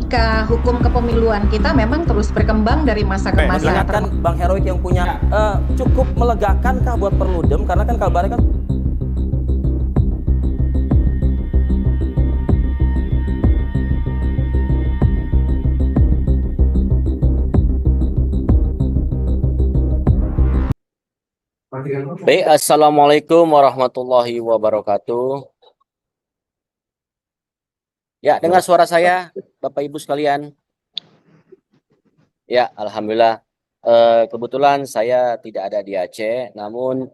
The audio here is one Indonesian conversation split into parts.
dinamika hukum kepemiluan kita memang terus berkembang dari masa ke masa. Mengingatkan Bang Heroik yang punya cukup melegakankah buat Perludem, karena kan kabarnya kan Baik, Assalamualaikum warahmatullahi wabarakatuh. Ya, dengar suara saya, Bapak Ibu sekalian? Ya, Alhamdulillah. Kebetulan saya tidak ada di Aceh, namun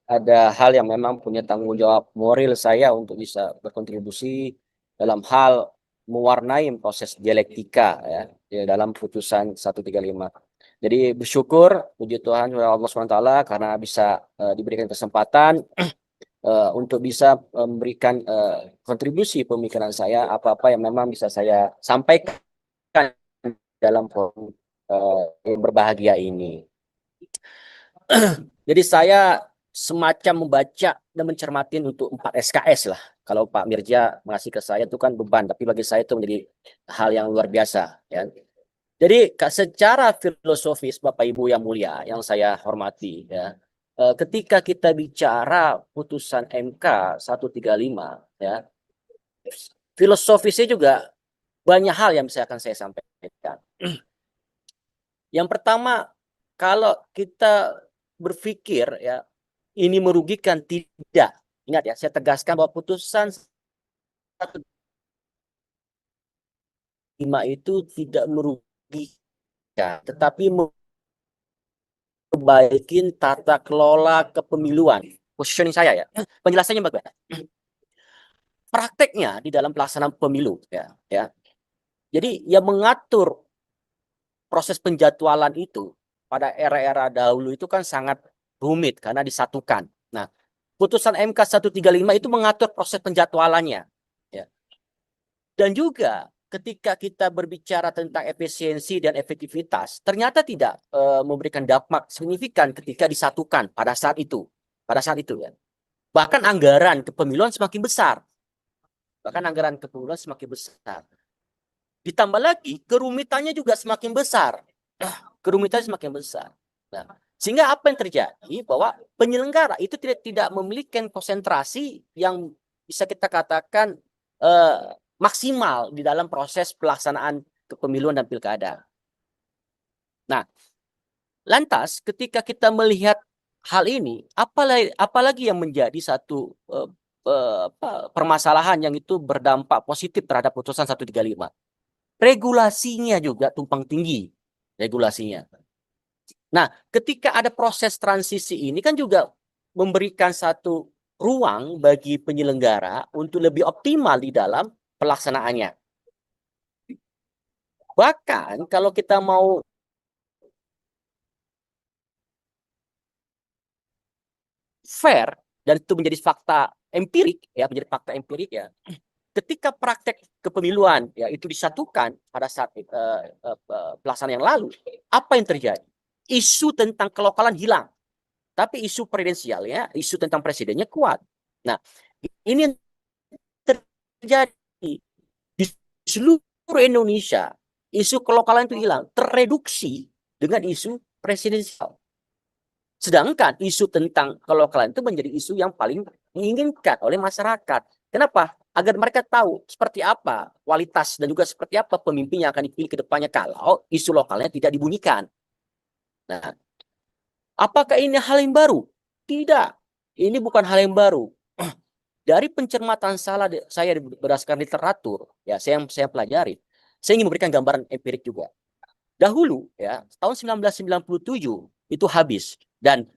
ada hal yang memang punya tanggung jawab moral saya untuk bisa berkontribusi dalam hal mewarnai proses dialektika ya dalam putusan 135. Jadi bersyukur puji Tuhan kepada Allah SWT karena bisa diberikan kesempatan untuk bisa memberikan kontribusi pemikiran saya, apa-apa yang memang bisa saya sampaikan dalam forum yang berbahagia ini. Jadi saya semacam membaca dan mencermati untuk 4 SKS lah. Kalau Pak Mirja mengasih ke saya itu kan beban, tapi bagi saya itu menjadi hal yang luar biasa. Ya. Jadi secara filosofis Bapak Ibu yang mulia, yang saya hormati, ya, ketika kita bicara putusan MK 135, ya, filosofisnya juga banyak hal yang bisa akan saya sampaikan. Yang pertama, kalau kita berpikir ya ini merugikan, tidak. Ingat ya, saya tegaskan bahwa putusan 135 itu tidak merugikan, tetapi membaiki tata kelola kepemiluan. Positioning saya ya, penjelasannya bagaimana? Prakteknya di dalam pelaksanaan pemilu ya. Jadi yang mengatur proses penjadwalan itu pada era-era dahulu itu kan sangat rumit karena disatukan. Nah, putusan MK 135 itu mengatur proses penjadwalannya. Ya. Dan juga ketika kita berbicara tentang efisiensi dan efektivitas, ternyata tidak memberikan dampak signifikan ketika disatukan pada saat itu. Pada saat itu ya. Bahkan anggaran kepemiluan semakin besar. Ditambah lagi kerumitannya juga semakin besar. Nah, sehingga apa yang terjadi bahwa penyelenggara itu tidak memiliki konsentrasi yang bisa kita katakan maksimal di dalam proses pelaksanaan kepemiluan dan pilkada. Nah, lantas ketika kita melihat hal ini, apalagi yang menjadi satu permasalahan yang itu berdampak positif terhadap putusan 135. Regulasinya juga tumpang tinggi regulasinya. Nah, ketika ada proses transisi ini kan juga memberikan satu ruang bagi penyelenggara untuk lebih optimal di dalam pelaksanaannya. Bahkan kalau kita mau fair dan itu menjadi fakta empirik ya, ketika praktek kepemiluan ya itu disatukan pada saat pelaksanaan yang lalu, apa yang terjadi? Isu tentang kelokalan hilang, tapi isu presidensialnya, isu tentang presidennya kuat. Nah, ini yang terjadi di seluruh Indonesia, isu kelokalan itu hilang, tereduksi dengan isu presidensial. Sedangkan isu tentang kelokalan itu menjadi isu yang paling diinginkan oleh masyarakat. Kenapa? Agar mereka tahu seperti apa kualitas dan juga seperti apa pemimpin yang akan dipilih ke depannya kalau isu lokalnya tidak dibunyikan. Nah, apakah ini hal yang baru? Tidak. Ini bukan hal yang baru. Dari pencermatan saya berdasarkan literatur, ya saya pelajari, saya ingin memberikan gambaran empirik juga. Dahulu, ya tahun 1997 itu habis dan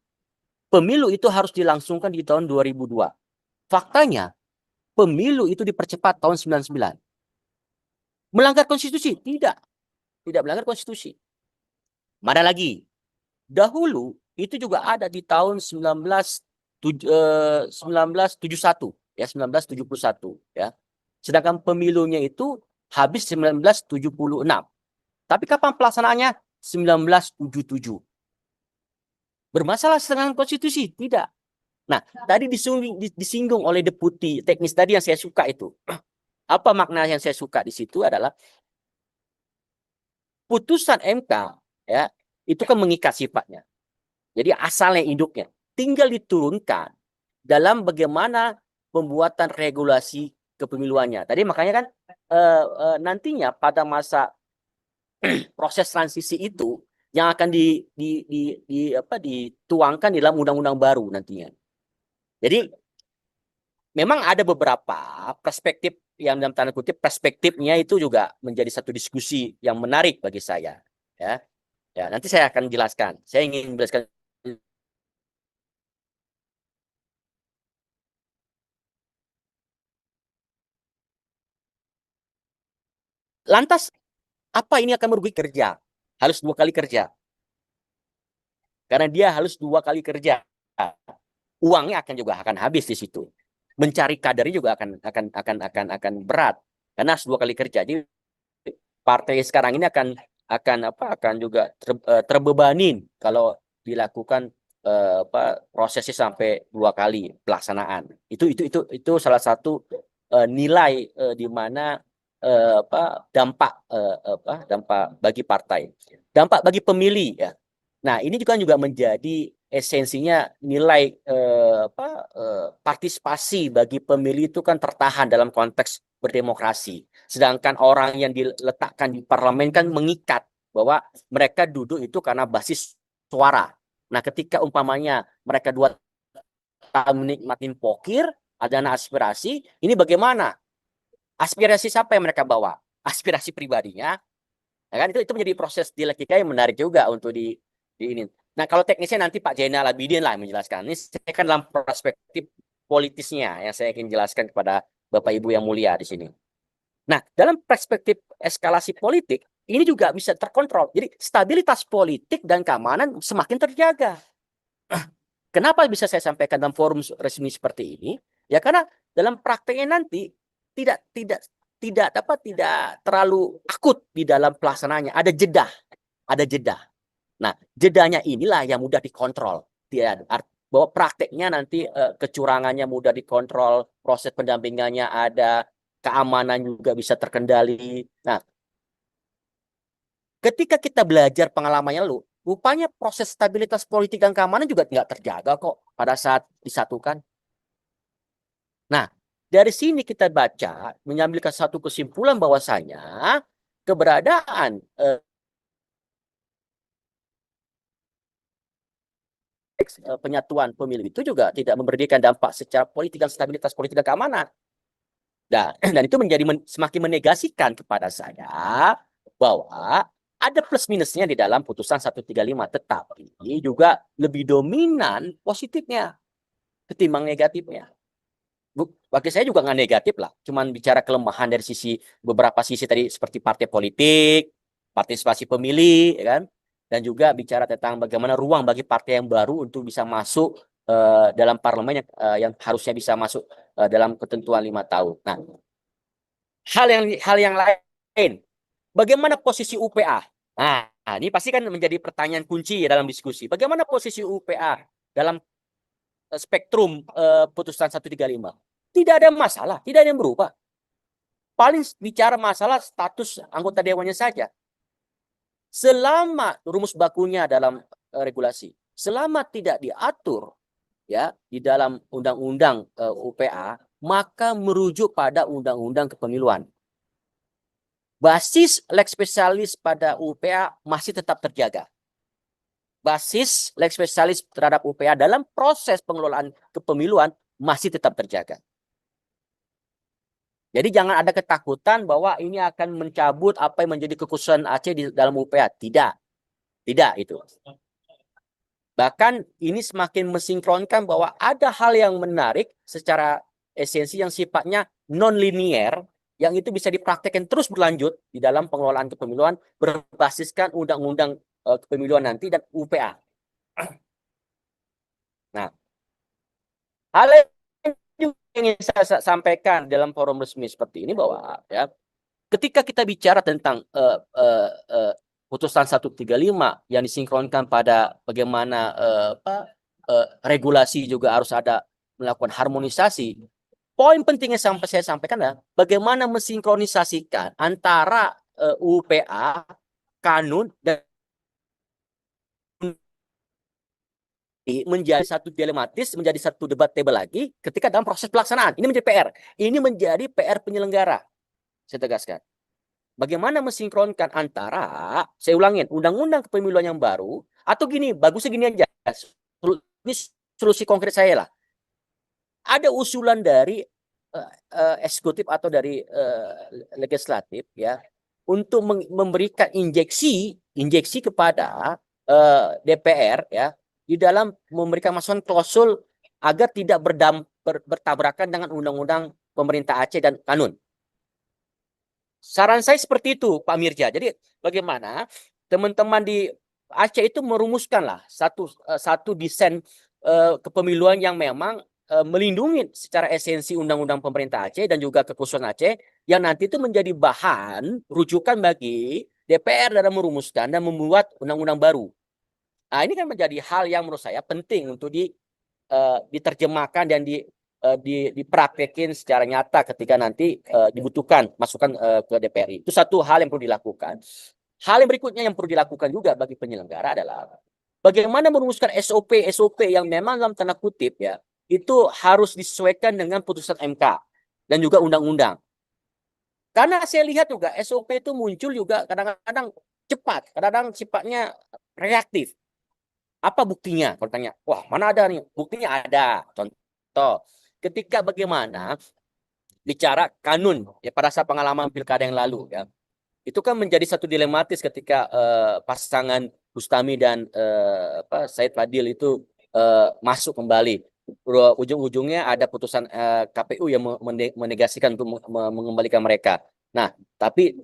pemilu itu harus dilangsungkan di tahun 2002. Faktanya, pemilu itu dipercepat tahun 99. Melanggar konstitusi? Tidak. Tidak melanggar konstitusi. Mana lagi? Dahulu itu juga ada di tahun 1971 ya, 1971 ya. Sedangkan pemilunya itu habis 1976. Tapi kapan pelaksanaannya? 1977. Bermasalah dengan konstitusi? Tidak. Nah, tadi disinggung oleh deputi teknis tadi yang saya suka itu. Apa makna yang saya suka di situ adalah putusan MK ya itu kan mengikat sifatnya. Jadi asalnya induknya tinggal diturunkan dalam bagaimana pembuatan regulasi kepemiluannya. Tadi makanya kan nantinya pada masa proses transisi itu yang akan dituangkan di dalam undang-undang baru nantinya. Jadi memang ada beberapa perspektif yang dalam tanda kutip perspektifnya itu juga menjadi satu diskusi yang menarik bagi saya. Ya, ya nanti saya akan jelaskan. Saya ingin menjelaskan. Lantas apa ini akan merugikan kerja? Harus 2 kali kerja. Karena dia harus 2 kali kerja. Uangnya akan habis di situ. Mencari kadernya juga akan berat karena harus 2 kali kerja. Jadi partai sekarang ini akan juga terbebanin kalau dilakukan prosesnya sampai 2 kali pelaksanaan. Itu salah satu nilai di mana dampak bagi partai, dampak bagi pemilih ya. Nah ini juga menjadi esensinya nilai partisipasi bagi pemilih itu kan tertahan dalam konteks berdemokrasi. Sedangkan orang yang diletakkan di parlemen kan mengikat bahwa mereka duduk itu karena basis suara. Nah, ketika umpamanya mereka 2 tahun menikmatin pokir, ada aspirasi, ini bagaimana? Aspirasi siapa yang mereka bawa? Aspirasi pribadinya, ya kan itu menjadi proses dialektika yang menarik juga untuk di ini. Nah, kalau teknisnya nanti Pak Zainal Abidin lah menjelaskan. Ini saya kan dalam perspektif politisnya yang saya ingin jelaskan kepada Bapak Ibu yang mulia di sini. Nah, dalam perspektif eskalasi politik, ini juga bisa terkontrol. Jadi, stabilitas politik dan keamanan semakin terjaga. Kenapa bisa saya sampaikan dalam forum resmi seperti ini? Ya karena dalam prakteknya nanti tidak terlalu akut di dalam pelaksanaannya. Ada jeda. Nah, jedanya inilah yang mudah dikontrol. Bahwa prakteknya nanti kecurangannya mudah dikontrol, proses pendampingannya ada, keamanan juga bisa terkendali. Nah, ketika kita belajar pengalamannya lalu, rupanya proses stabilitas politik dan keamanan juga nggak terjaga kok pada saat disatukan. Nah, dari sini kita baca, mengambil satu kesimpulan bahwasanya keberadaan penyatuan pemilu itu juga tidak memberikan dampak secara politik dan stabilitas politik dan keamanan. Dan itu semakin menegasikan kepada saya bahwa ada plus minusnya di dalam putusan 135, tetapi juga lebih dominan positifnya ketimbang negatifnya. Bagi saya juga nggak negatif lah, cuman bicara kelemahan dari beberapa sisi tadi seperti partai politik, partisipasi pemilih, ya kan, dan juga bicara tentang bagaimana ruang bagi partai yang baru untuk bisa masuk dalam parlemen yang harusnya bisa masuk dalam ketentuan 5 tahun. Nah, hal yang lain, bagaimana posisi UPA? Nah, ini pasti kan menjadi pertanyaan kunci ya dalam diskusi. Bagaimana posisi UPA dalam spektrum putusan 135? Tidak ada masalah, tidak ada yang berubah. Paling bicara masalah status anggota dewannya saja. Selama rumus bakunya dalam regulasi, selama tidak diatur ya di dalam undang-undang UPA, maka merujuk pada undang-undang kepemiluan. Basis lex specialis pada UPA masih tetap terjaga. Basis lex specialis terhadap UPA dalam proses pengelolaan kepemiluan masih tetap terjaga. Jadi jangan ada ketakutan bahwa ini akan mencabut apa yang menjadi kekhususan Aceh di dalam UPA. Tidak. Tidak itu. Bahkan ini semakin mensinkronkan bahwa ada hal yang menarik secara esensi yang sifatnya non-linier, yang itu bisa dipraktekkan terus berlanjut di dalam pengelolaan kepemiluan berbasiskan undang-undang kepemiluan nanti dan UPA. Nah, hal yang ingin saya sampaikan dalam forum resmi seperti ini bahwa ya ketika kita bicara tentang putusan 135 yang disinkronkan pada bagaimana regulasi juga harus ada melakukan harmonisasi, Poin pentingnya sampai saya sampaikan adalah bagaimana mensinkronisasikan antara UPA, kanun, dan menjadi satu dilematis, menjadi satu debatable lagi ketika dalam proses pelaksanaan. Ini menjadi PR. Ini menjadi PR penyelenggara. Saya tegaskan. Bagaimana mensinkronkan antara, saya ulangin, undang-undang kepemiluan yang baru, atau gini, bagusnya gini aja. Ini solusi konkret saya lah. Ada usulan dari eksekutif atau dari legislatif ya untuk memberikan injeksi kepada DPR ya di dalam memberikan masukan klausul agar tidak bertabrakan dengan undang-undang pemerintah Aceh dan kanun. Saran saya seperti itu, Pak Mirja. Jadi bagaimana teman-teman di Aceh itu merumuskanlah satu desain kepemiluan yang memang melindungi secara esensi undang-undang pemerintah Aceh dan juga kekhususan Aceh yang nanti itu menjadi bahan rujukan bagi DPR dalam merumuskan dan membuat undang-undang baru. Nah, ini kan menjadi hal yang menurut saya penting untuk diterjemahkan dan dipraktekin secara nyata ketika nanti dibutuhkan masukan ke DPR. Itu satu hal yang perlu dilakukan. Hal yang berikutnya yang perlu dilakukan juga bagi penyelenggara adalah bagaimana merumuskan SOP yang memang dalam tanda kutip ya itu harus disesuaikan dengan putusan MK dan juga undang-undang. Karena saya lihat juga SOP itu muncul juga kadang-kadang cepat, kadang-kadang sifatnya reaktif. Apa buktinya? Kalau tanya, wah mana ada nih? Buktinya ada. Contoh, ketika bagaimana bicara kanun ya pada saat pengalaman pilkada yang lalu ya, itu kan menjadi satu dilematis ketika pasangan Bustami dan Said Fadil itu masuk kembali. Ujung-ujungnya ada putusan KPU yang menegasikan untuk mengembalikan mereka. Nah, tapi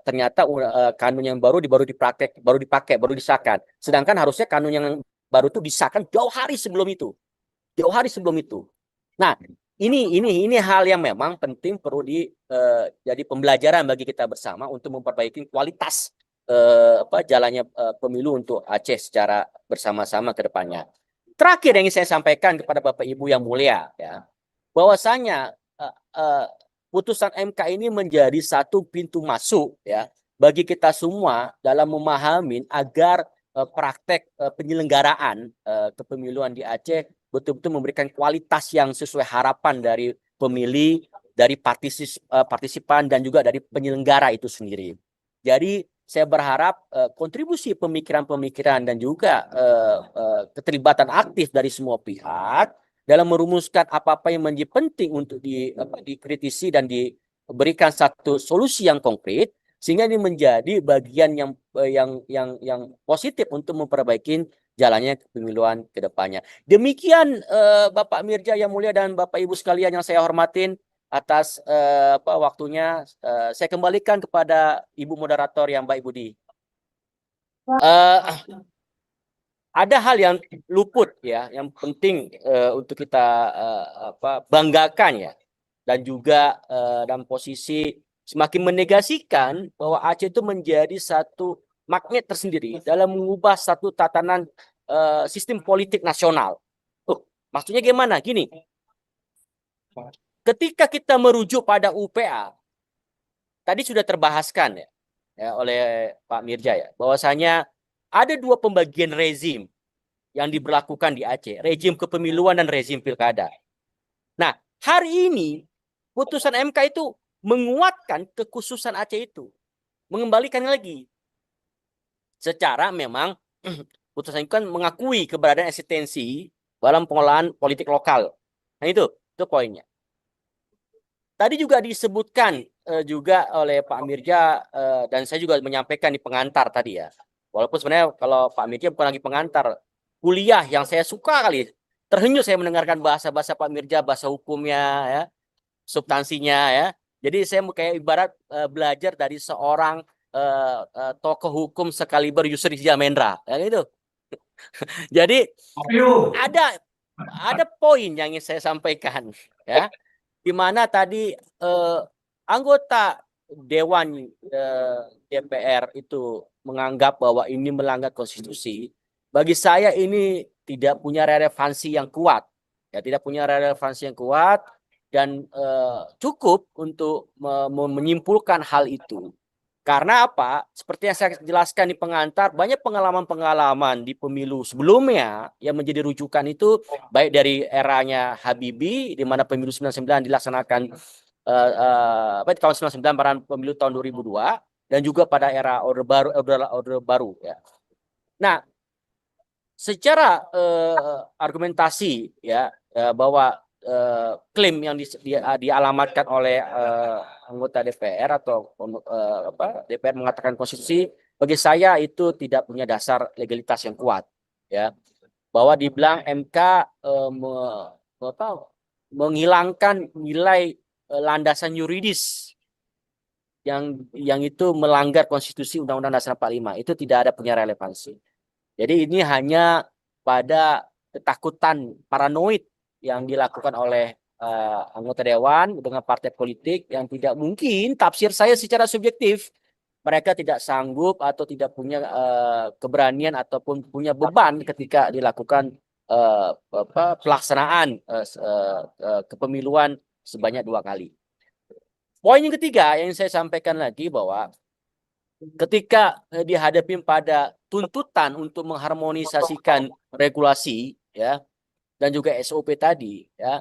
ternyata kanun yang baru dipakai, baru disahkan. Sedangkan harusnya kanun yang baru itu disahkan jauh hari sebelum itu. Jauh hari sebelum itu. Nah, ini hal yang memang penting perlu jadi pembelajaran bagi kita bersama untuk memperbaiki kualitas jalannya pemilu untuk Aceh secara bersama-sama ke depannya. Terakhir yang ingin saya sampaikan kepada Bapak Ibu yang mulia ya, bahwasanya putusan MK ini menjadi satu pintu masuk ya bagi kita semua dalam memahami agar praktek penyelenggaraan kepemiluan di Aceh betul-betul memberikan kualitas yang sesuai harapan dari pemilih, dari partisipan dan juga dari penyelenggara itu sendiri. Jadi saya berharap kontribusi pemikiran-pemikiran dan juga keterlibatan aktif dari semua pihak dalam merumuskan apa-apa yang menjadi penting untuk dikritisi dan diberikan satu solusi yang konkret sehingga ini menjadi bagian yang positif untuk memperbaiki jalannya kepemiluan ke depannya. Demikian Bapak Mirja yang mulia dan Bapak Ibu sekalian yang saya hormatin atas waktunya. Saya kembalikan kepada Ibu moderator yang baik Budi. Ada hal yang luput ya, yang penting untuk kita banggakan ya, dan juga dalam posisi semakin menegasikan bahwa Aceh itu menjadi satu magnet tersendiri dalam mengubah satu tatanan sistem politik nasional. Maksudnya gimana? Gini, ketika kita merujuk pada UPA, tadi sudah terbahaskan ya oleh Pak Mirja ya, bahwasanya ada dua pembagian rezim yang diberlakukan di Aceh, rezim kepemiluan dan rezim pilkada. Nah, hari ini putusan MK itu menguatkan kekhususan Aceh itu, mengembalikannya lagi. Secara memang putusan itu kan mengakui keberadaan eksistensi dalam pengolahan politik lokal. Nah itu poinnya. Tadi juga disebutkan juga oleh Pak Mirja dan saya juga menyampaikan di pengantar tadi ya. Walaupun sebenarnya kalau Pak Mirja bukan lagi pengantar, kuliah yang saya suka kali, terhanyut saya mendengarkan bahasa-bahasa Pak Mirja, bahasa hukumnya ya, substansinya ya. Jadi saya kayak ibarat belajar dari seorang tokoh hukum sekaliber Yusri Jamendra, ya gitu. Jadi ada poin yang ingin saya sampaikan ya, di mana tadi anggota Dewan DPR itu menganggap bahwa ini melanggar konstitusi. Bagi saya ini tidak punya relevansi yang kuat. Ya, tidak punya relevansi yang kuat dan cukup untuk menyimpulkan hal itu. Karena apa? Seperti yang saya jelaskan di pengantar, banyak pengalaman-pengalaman di pemilu sebelumnya yang menjadi rujukan itu baik dari eranya Habibie, di mana pemilu 99 dilaksanakan tahun 99 pada pemilu tahun 2002, dan juga pada era Orde Baru ya. Nah, secara argumentasi ya bahwa klaim yang dialamatkan oleh anggota DPR atau DPR mengatakan konstitusi, bagi saya itu tidak punya dasar legalitas yang kuat ya, bahwa dibilang MK menghilangkan nilai landasan yuridis yang itu melanggar konstitusi Undang-Undang Dasar 45, itu tidak ada punya relevansi. Jadi ini hanya pada ketakutan paranoid yang dilakukan oleh anggota dewan dengan partai politik yang tidak mungkin, tafsir saya secara subjektif, mereka tidak sanggup atau tidak punya keberanian ataupun punya beban ketika dilakukan pelaksanaan kepemiluan sebanyak 2 kali. Poin yang ketiga yang saya sampaikan lagi bahwa ketika dihadapi pada tuntutan untuk mengharmonisasikan regulasi ya dan juga SOP tadi ya,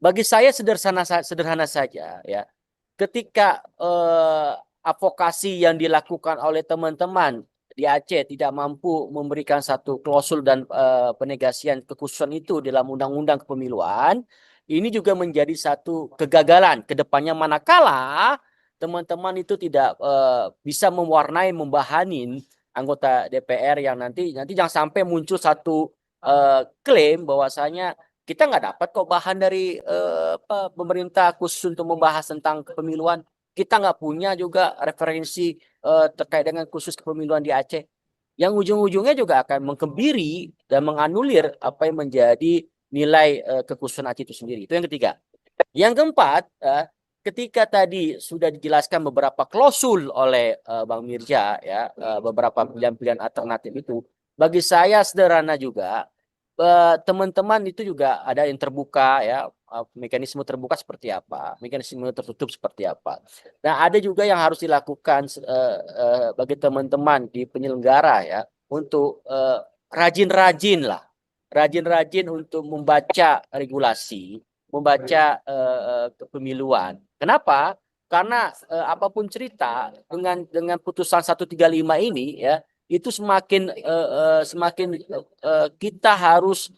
bagi saya sederhana saja ya, ketika advokasi yang dilakukan oleh teman-teman di Aceh tidak mampu memberikan satu klausul dan penegasian kekhususan itu dalam undang-undang kepemiluan, ini juga menjadi satu kegagalan ke depannya manakala teman-teman itu tidak bisa mewarnai, membahanin anggota DPR yang nanti jangan sampai muncul satu klaim bahwasanya kita nggak dapat kok bahan dari pemerintah khusus untuk membahas tentang kepemiluan. Kita nggak punya juga referensi terkait dengan khusus kepemiluan di Aceh. Yang ujung-ujungnya juga akan mengkebiri dan menganulir apa yang menjadi nilai kekhususan Aceh itu sendiri. Itu yang ketiga. Yang keempat, ketika tadi sudah dijelaskan beberapa klausul oleh Bang Mirja ya, beberapa pilihan-pilihan alternatif itu, bagi saya sederhana juga, teman-teman itu juga ada yang terbuka ya, mekanisme terbuka seperti apa, mekanisme tertutup seperti apa. Nah, ada juga yang harus dilakukan bagi teman-teman di penyelenggara ya, untuk rajin-rajin untuk membaca regulasi, membaca kepemiluan. Kenapa? Karena apapun cerita dengan putusan 135 ini ya, itu semakin kita harus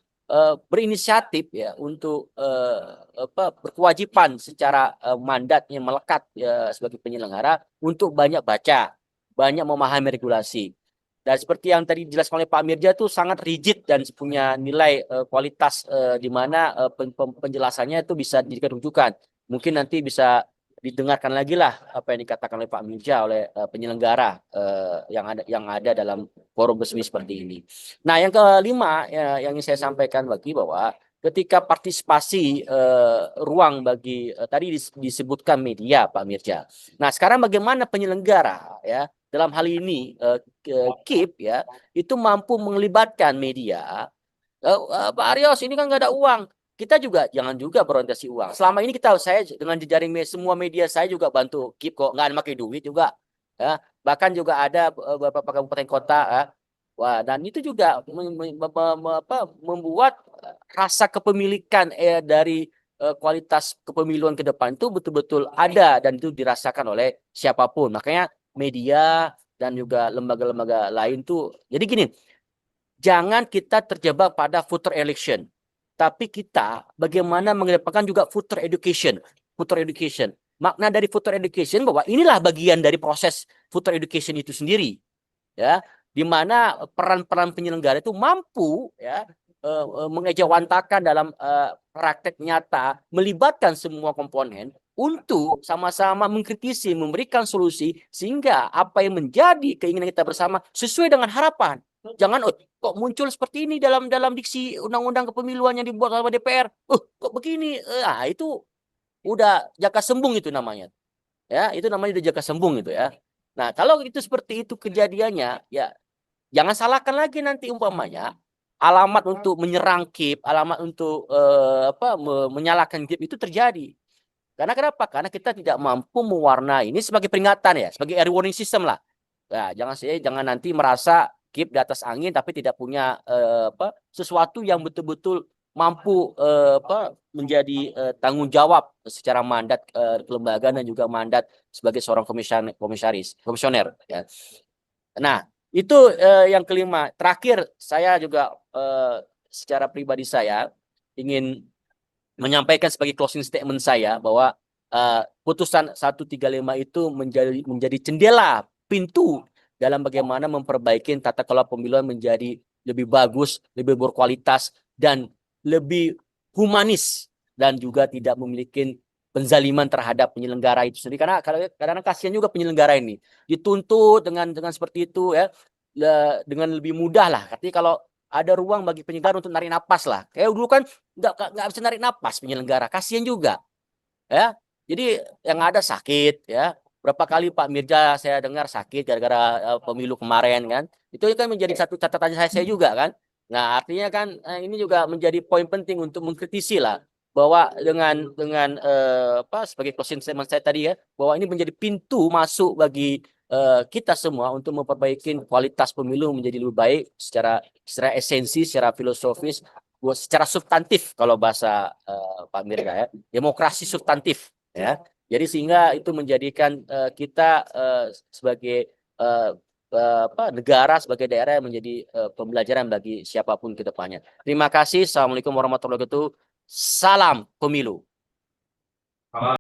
berinisiatif ya untuk berkewajiban secara mandatnya melekat sebagai penyelenggara untuk banyak baca, banyak memahami regulasi. Dan seperti yang tadi dijelaskan oleh Pak Mirja itu sangat rigid dan punya nilai kualitas di mana penjelasannya itu bisa dijadikan rujukan. Mungkin nanti bisa didengarkan lagi lah apa yang dikatakan oleh Pak Mirja oleh penyelenggara yang ada dalam forum resmi seperti ini. Nah, yang kelima yang ingin saya sampaikan lagi bahwa ketika partisipasi ruang bagi tadi disebutkan media Pak Mirja. Nah, sekarang bagaimana penyelenggara ya dalam hal ini KIP ya itu mampu melibatkan media. Pak Arios, ini kan nggak ada uang. Kita juga jangan juga berorientasi uang. Selama ini saya dengan jejaring semua media saya juga bantu KIP kok, nggak ada pakai duit juga. Ya, bahkan juga ada beberapa kabupaten kota. Wah, dan itu juga membuat rasa kepemilikan dari kualitas kepemiluan ke depan itu betul-betul ada dan itu dirasakan oleh siapapun. Makanya media dan juga lembaga-lembaga lain tuh. Jadi gini, jangan kita terjebak pada voter election. Tapi kita bagaimana mengedepankan juga voter education. Voter education. Makna dari voter education bahwa inilah bagian dari proses voter education itu sendiri. Ya, di mana peran-peran penyelenggara itu mampu ya mengejawantakan dalam praktek nyata, melibatkan semua komponen untuk sama-sama mengkritisi, memberikan solusi sehingga apa yang menjadi keinginan kita bersama sesuai dengan harapan. Jangan kok muncul seperti ini dalam diksi undang-undang kepemiluan yang dibuat oleh DPR. Kok begini? Itu udah jaka sembung itu namanya. Ya, itu namanya udah jaka sembung itu ya. Nah, kalau itu seperti itu kejadiannya, ya jangan salahkan lagi nanti umpamanya alamat untuk menyerang KIP, alamat untuk menyalahkan KIP itu terjadi. Karena kenapa? Karena kita tidak mampu mewarnai ini sebagai peringatan ya, sebagai early warning system lah. Nah, jangan nanti merasa keep di atas angin tapi tidak punya sesuatu yang betul-betul mampu menjadi tanggung jawab secara mandat kelembagaan dan juga mandat sebagai seorang komisioner ya. Nah, itu yang kelima. Terakhir saya juga secara pribadi saya ingin menyampaikan sebagai closing statement saya bahwa putusan 135 itu menjadi jendela pintu dalam bagaimana memperbaiki tata kelola pemiluan menjadi lebih bagus, lebih berkualitas dan lebih humanis dan juga tidak memiliki penzaliman terhadap penyelenggara itu sendiri karena kadang-kadang kasihan juga penyelenggara ini dituntut dengan seperti itu ya dengan lebih mudah lah. Artinya kalau ada ruang bagi penyelenggara untuk narik napas lah. Kayak dulu kan nggak bisa narik napas penyelenggara, kasihan juga, ya. Jadi yang ada sakit, ya. Berapa kali Pak Mirja saya dengar sakit gara-gara pemilu kemarin kan? Itu kan menjadi satu catatan saya juga kan. Nah artinya kan ini juga menjadi poin penting untuk mengkritisi lah bahwa dengan sebagai closing statement saya tadi ya bahwa ini menjadi pintu masuk bagi kita semua untuk memperbaiki kualitas pemilu menjadi lebih baik secara esensi, secara filosofis, secara substantif kalau bahasa Pak Mirga ya, demokrasi substantif ya. Jadi sehingga itu menjadikan kita sebagai negara, sebagai daerah yang menjadi pembelajaran bagi siapapun ke depannya. Terima kasih. Assalamualaikum warahmatullahi wabarakatuh. Salam pemilu.